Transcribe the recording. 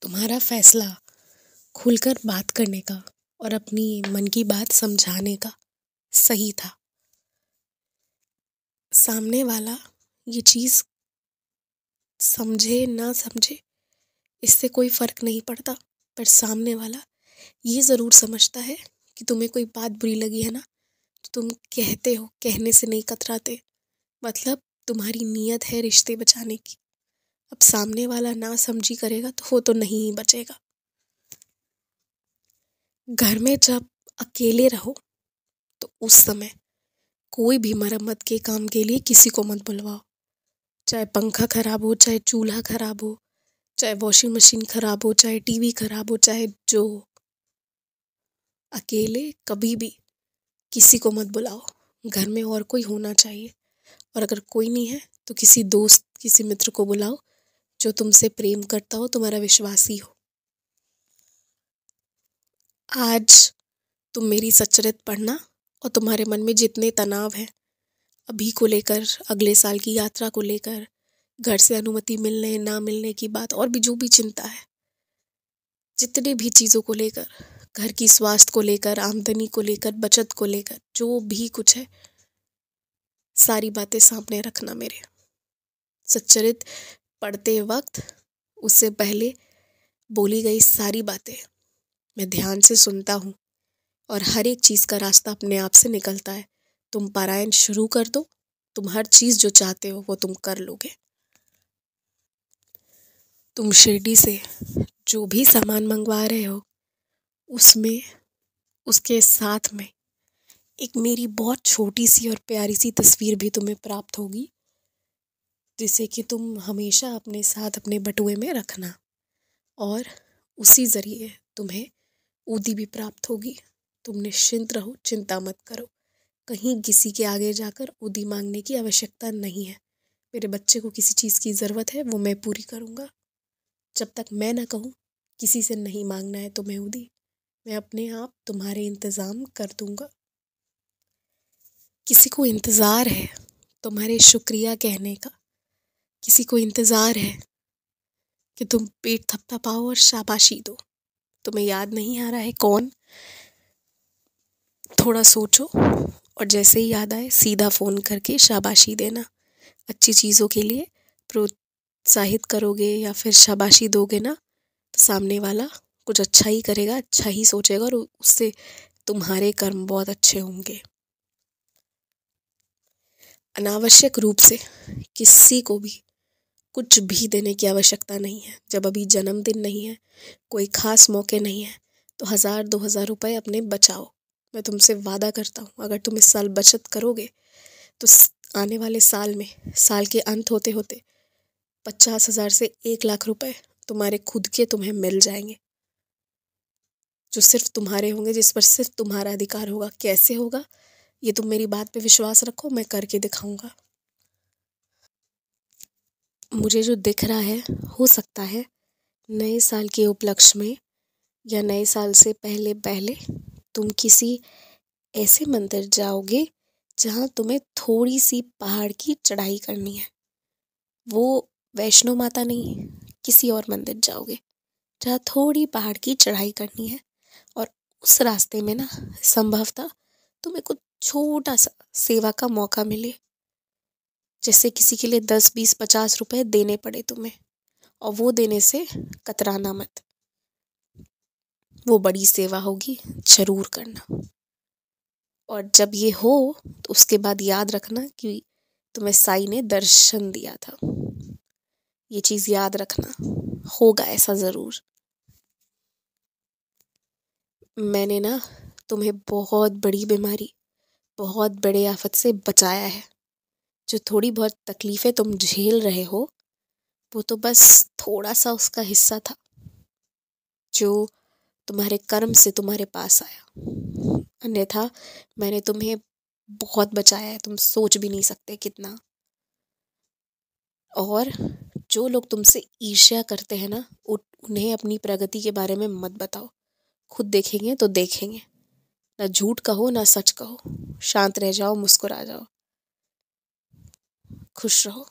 तुम्हारा फैसला खुलकर बात करने का और अपनी मन की बात समझाने का सही था। सामने वाला ये चीज़ समझे ना समझे इससे कोई फ़र्क नहीं पड़ता, पर सामने वाला ये ज़रूर समझता है कि तुम्हें कोई बात बुरी लगी है ना, तो तुम कहते हो, कहने से नहीं कतराते। मतलब तुम्हारी नीयत है रिश्ते बचाने की। अब सामने वाला ना समझी करेगा तो वो तो नहीं ही बचेगा। घर में जब अकेले रहो तो उस समय कोई भी मरम्मत के काम के लिए किसी को मत बुलवाओ। चाहे पंखा खराब हो, चाहे चूल्हा खराब हो, चाहे वॉशिंग मशीन खराब हो, चाहे टीवी खराब हो, चाहे जो हो, अकेले कभी भी किसी को मत बुलाओ। घर में और कोई होना चाहिए, और अगर कोई नहीं है तो किसी दोस्त, किसी मित्र को बुलाओ जो तुमसे प्रेम करता हो, तुम्हारा विश्वासी हो। आज तुम मेरी सच्चरित पढ़ना और तुम्हारे मन में जितने तनाव हैं अभी को लेकर, अगले साल की यात्रा को लेकर, घर से अनुमति मिलने ना मिलने की बात, और भी जो भी चिंता है, जितने भी चीज़ों को लेकर, घर की स्वास्थ्य को लेकर, आमदनी को लेकर, बचत को लेकर, जो भी कुछ है, सारी बातें सामने रखना। मेरे सच्चरित पढ़ते वक्त उससे पहले बोली गई सारी बातें मैं ध्यान से सुनता हूँ, और हर एक चीज़ का रास्ता अपने आप से निकलता है। तुम पारायण शुरू कर दो, तुम हर चीज़ जो चाहते हो वो तुम कर लोगे। तुम शिरडी से जो भी सामान मंगवा रहे हो उसमें, उसके साथ में एक मेरी बहुत छोटी सी और प्यारी सी तस्वीर भी तुम्हें प्राप्त होगी, जिसे कि तुम हमेशा अपने साथ अपने बटुए में रखना, और उसी ज़रिए तुम्हें ऊदी भी प्राप्त होगी। तुम निश्चिंत रहो, चिंता मत करो। कहीं किसी के आगे जाकर ऊदी मांगने की आवश्यकता नहीं है। मेरे बच्चे को किसी चीज़ की ज़रूरत है, वो मैं पूरी करूँगा। जब तक मैं ना कहूँ किसी से नहीं मांगना है तुम्हें ऊदी, मैं अपने आप तुम्हारे इंतज़ाम कर दूँगा। किसी को इंतज़ार है तुम्हारे शुक्रिया कहने का, किसी को इंतज़ार है कि तुम पेट थपथपाओ और शाबाशी दो। तुम्हें याद नहीं आ रहा है कौन? थोड़ा सोचो, और जैसे ही याद आए सीधा फ़ोन करके शाबाशी देना। अच्छी चीज़ों के लिए प्रोत्साहित करोगे या फिर शाबाशी दोगे ना, तो सामने वाला कुछ अच्छा ही करेगा, अच्छा ही सोचेगा, और उससे तुम्हारे कर्म बहुत अच्छे होंगे। अनावश्यक रूप से किसी को भी कुछ भी देने की आवश्यकता नहीं है। जब अभी जन्मदिन नहीं है, कोई ख़ास मौके नहीं है, तो 1000-2000 रुपए अपने बचाओ। मैं तुमसे वादा करता हूँ, अगर तुम इस साल बचत करोगे तो आने वाले साल में, साल के अंत होते होते 50,000 से 1,00,000 रुपए तुम्हारे खुद के तुम्हें मिल जाएंगे, जो सिर्फ तुम्हारे होंगे, जिस पर सिर्फ तुम्हारा अधिकार होगा। कैसे होगा ये तुम मेरी बात पे विश्वास रखो, मैं करके दिखाऊंगा। मुझे जो दिख रहा है, हो सकता है नए साल के उपलक्ष्य में या नए साल से पहले पहले तुम किसी ऐसे मंदिर जाओगे जहाँ तुम्हें थोड़ी सी पहाड़ की चढ़ाई करनी है। वो वैष्णो माता नहीं, किसी और मंदिर जाओगे जहाँ थोड़ी पहाड़ की चढ़ाई करनी है, और उस रास्ते में ना संभवतः तुम्हें कुछ छोटा सा सेवा का मौका मिले, जैसे किसी के लिए 10, 20, 50 रुपए देने पड़े तुम्हें, और वो देने से कतराना मत। वो बड़ी सेवा होगी, जरूर करना। और जब ये हो तो उसके बाद याद रखना कि तुम्हें साईं ने दर्शन दिया था। ये चीज़ याद रखना, होगा ऐसा ज़रूर। मैंने ना तुम्हें बहुत बड़ी बीमारी, बहुत बड़े आफत से बचाया है। जो थोड़ी बहुत तकलीफ़ें तुम झेल रहे हो, वो तो बस थोड़ा सा उसका हिस्सा था जो तुम्हारे कर्म से तुम्हारे पास आया। अन्यथा मैंने तुम्हें बहुत बचाया है, तुम सोच भी नहीं सकते कितना। और जो लोग तुमसे ईर्ष्या करते हैं ना, उन्हें अपनी प्रगति के बारे में मत बताओ। खुद देखेंगे तो देखेंगे। ना झूठ कहो ना सच कहो, शांत रह जाओ, मुस्कुरा जाओ, खुश रहो।